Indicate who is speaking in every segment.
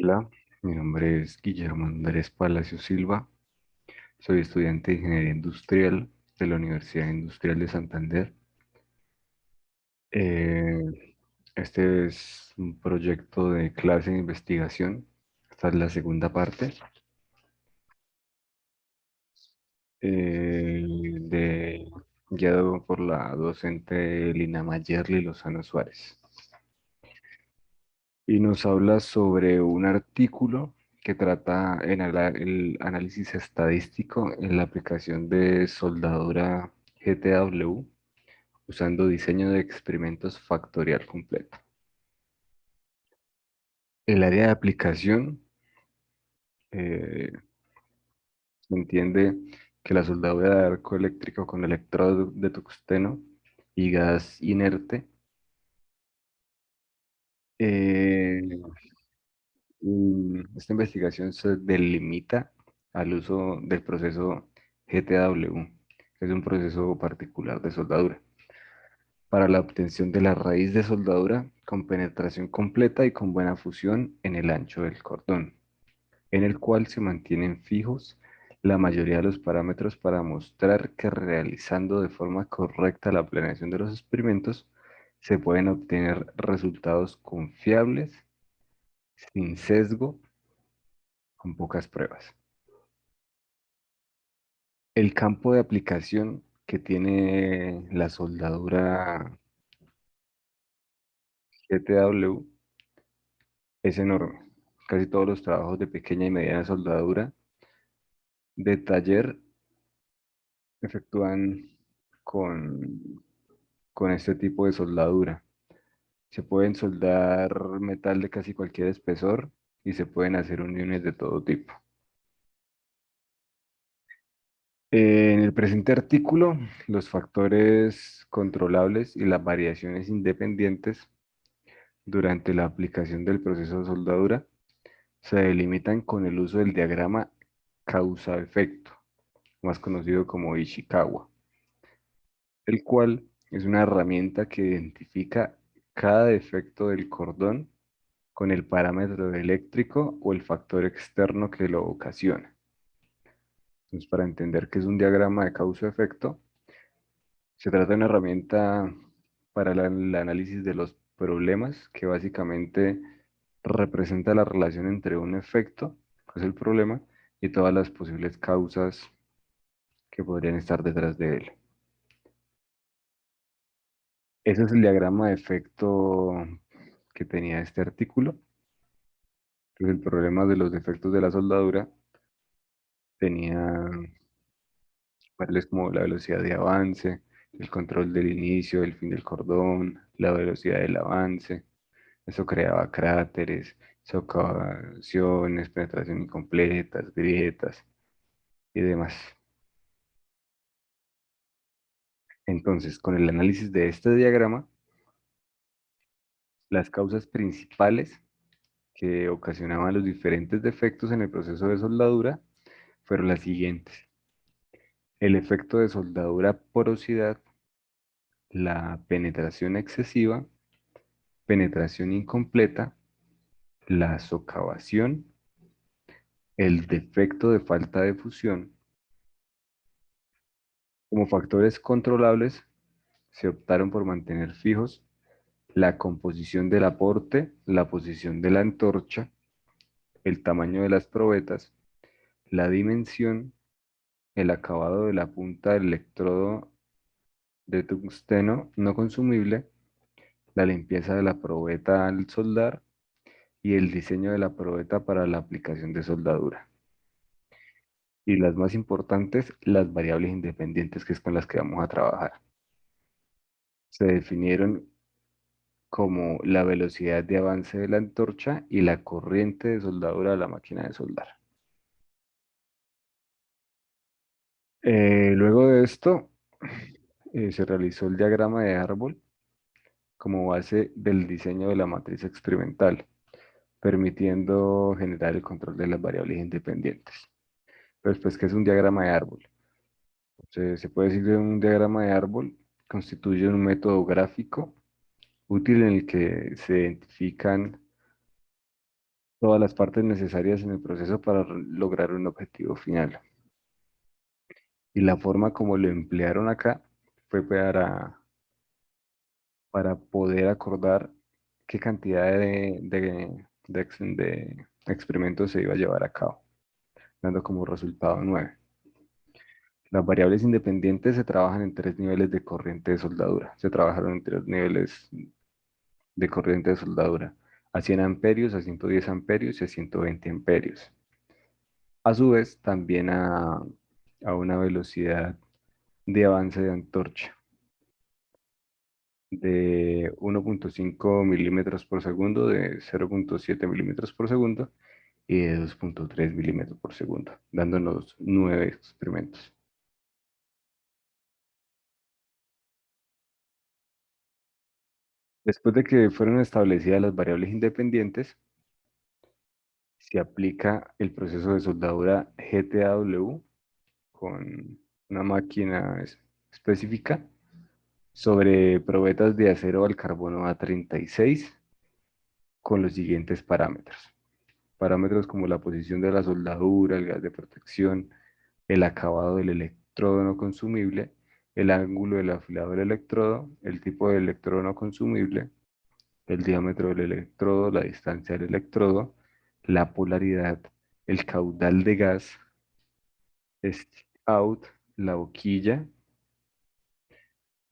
Speaker 1: Hola, mi nombre es Guillermo Andrés Palacio Silva, soy estudiante de Ingeniería Industrial de la Universidad Industrial de Santander. Eh, este es un proyecto de clase de investigación, esta es la segunda parte, de, guiado por la docente Lina Mayerly Lozano Suárez. Y nos habla sobre un artículo que trata el análisis estadístico en la aplicación de soldadura GTW usando diseño de experimentos factorial completo. El área de aplicación eh, se entiende que la soldadura de arco eléctrico con electrodo de tungsteno y gas inerte. eh, Esta investigación se delimita al uso del proceso GTW, que es un proceso particular de soldadura, para la obtención de la raíz de soldadura con penetración completa y con buena fusión en el ancho del cordón, en el cual se mantienen fijos la mayoría de los parámetros para mostrar que realizando de forma correcta la planeación de los experimentos, se pueden obtener resultados confiables, sin sesgo, con pocas pruebas. El campo de aplicación que tiene la soldadura GTW es enorme. Casi todos los trabajos de pequeña y mediana soldadura de taller efectúan con, con este tipo de soldadura. Se pueden soldar metal de casi cualquier espesor y se pueden hacer uniones de todo tipo. En el presente artículo, los factores controlables y las variaciones independientes durante la aplicación del proceso de soldadura se delimitan con el uso del diagrama causa-efecto, más conocido como Ishikawa, el cual es una herramienta que identifica cada defecto del cordón con el parámetro eléctrico o el factor externo que lo ocasiona. Entonces, para entender qué es un diagrama de causa-efecto, se trata de una herramienta para el análisis de los problemas que básicamente representa la relación entre un efecto, que es el problema, y todas las posibles causas que podrían estar detrás de él. Ese es el diagrama de efecto que tenía este artículo. Entonces, el problema de los defectos de la soldadura tenía variables como la velocidad de avance, el control del inicio, del fin del cordón, la velocidad del avance. Eso creaba cráteres, socavaciones, penetración incompletas, grietas y demás. Entonces, con el análisis de este diagrama, las causas principales que ocasionaban los diferentes defectos en el proceso de soldadura fueron las siguientes. El efecto de soldadura porosidad, la penetración excesiva, penetración incompleta, la socavación, el defecto de falta de fusión. Como factores controlables, se optaron por mantener fijos la composición del aporte, la posición de la antorcha, el tamaño de las probetas, la dimensión, el acabado de la punta del electrodo de tungsteno no consumible, la limpieza de la probeta al soldar y el diseño de la probeta para la aplicación de soldadura. Y las más importantes, las variables independientes, que es con las que vamos a trabajar. Se definieron como la velocidad de avance de la antorcha y la corriente de soldadura de la máquina de soldar. Luego de esto, se realizó el diagrama de árbol como base del diseño de la matriz experimental, permitiendo generar el control de las variables independientes. Pero después, ¿qué es un diagrama de árbol? Se puede decir que un diagrama de árbol constituye un método gráfico útil en el que se identifican todas las partes necesarias en el proceso para lograr un objetivo final. Y la forma como lo emplearon acá fue para poder acordar qué cantidad de experimentos se iba a llevar a cabo, dando como resultado 9. Las variables independientes se trabajan en tres niveles de corriente de soldadura. Se trabajaron en tres niveles de corriente de soldadura, a 100 amperios, a 110 amperios y a 120 amperios. A su vez, también a una velocidad de avance de antorcha de 1,5 milímetros por segundo, de 0,7 milímetros por segundo y de 2,3 milímetros por segundo, dándonos 9 experimentos. Después de que fueron establecidas las variables independientes, se aplica el proceso de soldadura GTAW con una máquina específica sobre probetas de acero al carbono A36 con los siguientes parámetros. Parámetros como la posición de la soldadura, el gas de protección, el acabado del electrodo no consumible, el ángulo del afilado del electrodo, el tipo de electrodo no consumible, el diámetro del electrodo, la distancia del electrodo, la polaridad, el caudal de gas, stick out, la boquilla,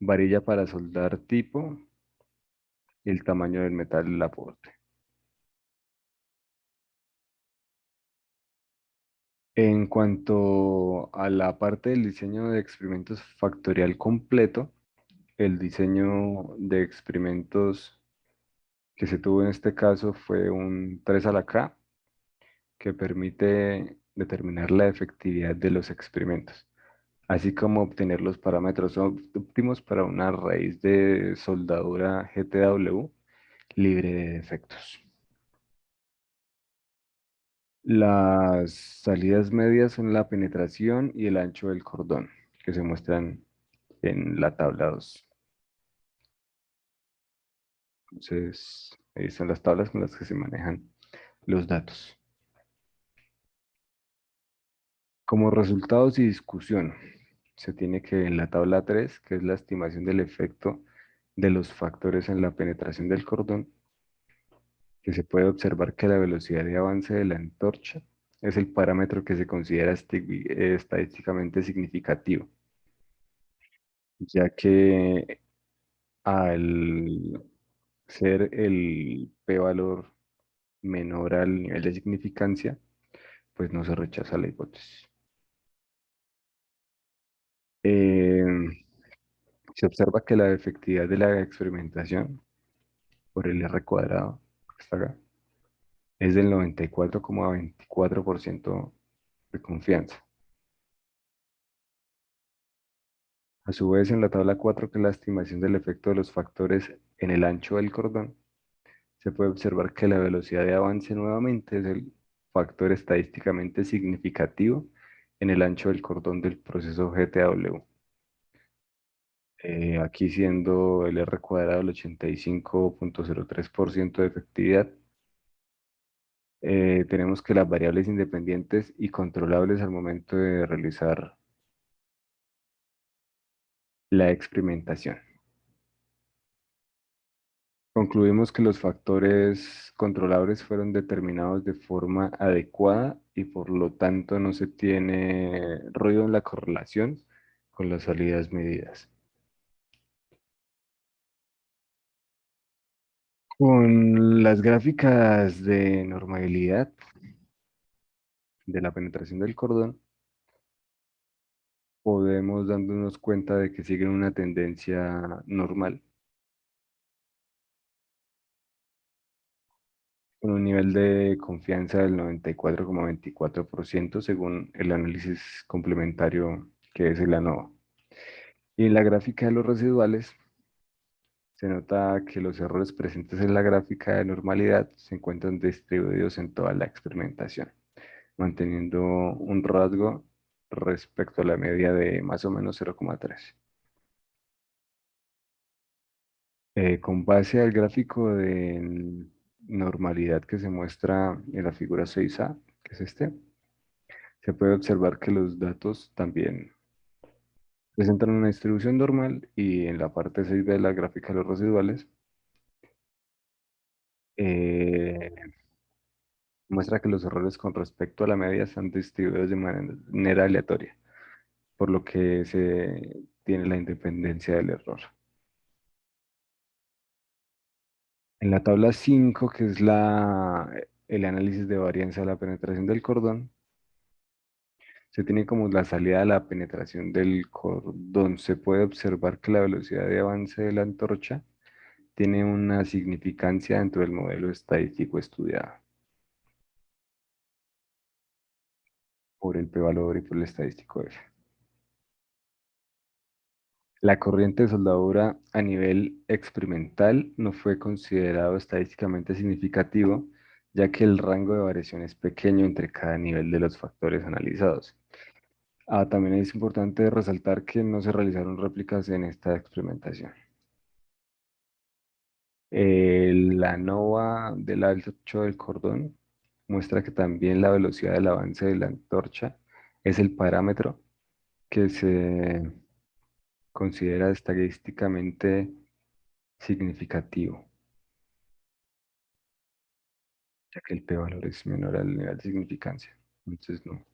Speaker 1: varilla para soldar tipo, el tamaño del metal del aporte. En cuanto a la parte del diseño de experimentos factorial completo, el diseño de experimentos que se tuvo en este caso fue un 3 a la K, que permite determinar la efectividad de los experimentos, así como obtener los parámetros óptimos para una raíz de soldadura GTW libre de defectos. Las salidas medias son la penetración y el ancho del cordón, que se muestran en la tabla 2. Entonces, ahí están las tablas con las que se manejan los datos. Como resultados y discusión, se tiene que en la tabla 3, que es la estimación del efecto de los factores en la penetración del cordón, que se puede observar que la velocidad de avance de la antorcha es el parámetro que se considera estadísticamente significativo, ya que al ser el p-valor menor al nivel de significancia, pues no se rechaza la hipótesis. Eh, Se observa que la efectividad de la experimentación por el R cuadrado que está acá, es del 94,24% de confianza. A su vez, en la tabla 4, que es la estimación del efecto de los factores en el ancho del cordón, se puede observar que la velocidad de avance nuevamente es el factor estadísticamente significativo en el ancho del cordón del proceso GTW. Aquí siendo el R cuadrado el 85,03% de efectividad, tenemos que las variables independientes y controlables al momento de realizar la experimentación. Concluimos que los factores controlables fueron determinados de forma adecuada y por lo tanto no se tiene ruido en la correlación con las salidas medidas. Con las gráficas de normabilidad de la penetración del cordón, podemos dándonos cuenta de que siguen una tendencia normal, con un nivel de confianza del 94,24% según el análisis complementario que es el ANOVA. Y en la gráfica de los residuales se nota que los errores presentes en la gráfica de normalidad se encuentran distribuidos en toda la experimentación, manteniendo un rasgo respecto a la media de más o menos 0,3. Con base al gráfico normalidad que se muestra en la figura 6A, que es este, se puede observar que los datos también presentan una distribución normal y en la parte 6 de la gráfica de los residuales eh, muestra que los errores con respecto a la media están distribuidos de manera aleatoria, por lo que se tiene la independencia del error. En la tabla 5, que es el análisis de varianza de la penetración del cordón, se tiene como la salida de la penetración del cordón. Se puede observar que la velocidad de avance de la antorcha tiene una significancia dentro del modelo estadístico estudiado por el p-valor y por el estadístico F. La corriente de soldadura a nivel experimental no fue considerado estadísticamente significativo, ya que el rango de variación es pequeño entre cada nivel de los factores analizados. También es importante resaltar que no se realizaron réplicas en esta experimentación. La nova del ancho del cordón muestra que también la velocidad del avance de la antorcha es el parámetro que se considera estadísticamente significativo, ya que el p-valor es menor al nivel de significancia. Entonces no,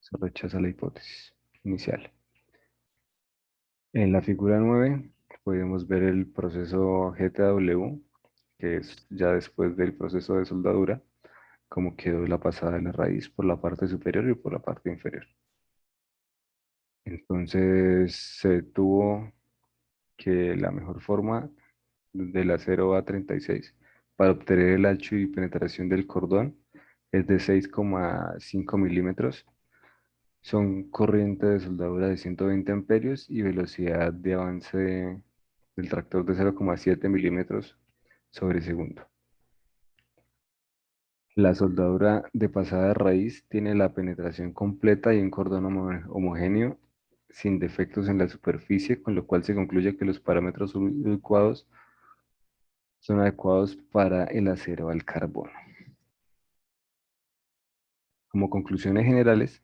Speaker 1: se rechaza la hipótesis inicial. En la figura 9 podemos ver el proceso GTW, que es ya después del proceso de soldadura, cómo quedó la pasada de la raíz por la parte superior y por la parte inferior. Entonces se tuvo que la mejor forma del acero A36 para obtener el ancho y penetración del cordón es de 6,5 milímetros. Son corriente de soldadura de 120 amperios y velocidad de avance del tractor de 0,7 milímetros sobre segundo. La soldadura de pasada de raíz tiene la penetración completa y un cordón homogéneo sin defectos en la superficie, con lo cual se concluye que los parámetros adecuados son adecuados para el acero al carbono. Como conclusiones generales,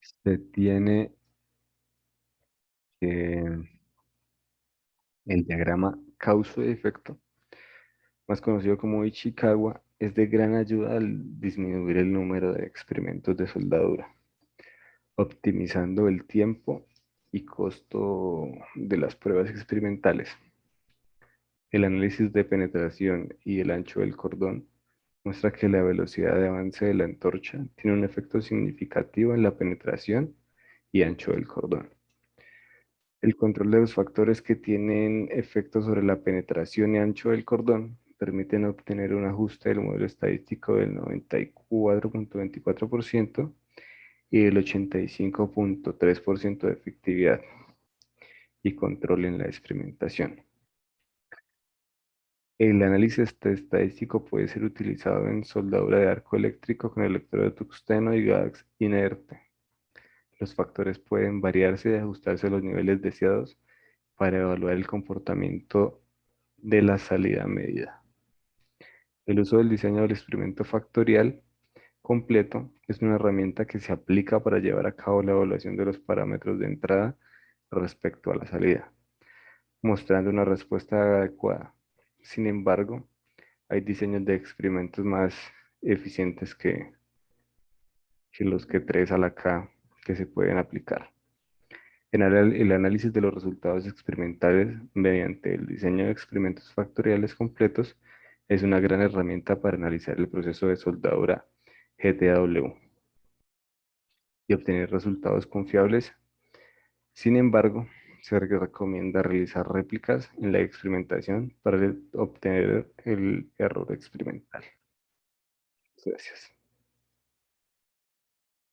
Speaker 1: se tiene que el diagrama causa-efecto, más conocido como Ichikawa, es de gran ayuda al disminuir el número de experimentos de soldadura, optimizando el tiempo y costo de las pruebas experimentales. El análisis de penetración y el ancho del cordón muestra que la velocidad de avance de la antorcha tiene un efecto significativo en la penetración y ancho del cordón. El control de los factores que tienen efecto sobre la penetración y ancho del cordón permiten obtener un ajuste del modelo estadístico del 94,24% y del 85,3% de efectividad y control en la experimentación. El análisis estadístico puede ser utilizado en soldadura de arco eléctrico con electrodo de tungsteno y gas inerte. Los factores pueden variarse y ajustarse a los niveles deseados para evaluar el comportamiento de la salida medida. El uso del diseño del experimento factorial completo es una herramienta que se aplica para llevar a cabo la evaluación de los parámetros de entrada respecto a la salida, mostrando una respuesta adecuada. Sin embargo, hay diseños de experimentos más eficientes que los que 3 a la K que se pueden aplicar. El análisis de los resultados experimentales mediante el diseño de experimentos factoriales completos es una gran herramienta para analizar el proceso de soldadura GTW y obtener resultados confiables. Sin embargo, se recomienda realizar réplicas en la experimentación para obtener el error experimental. Gracias.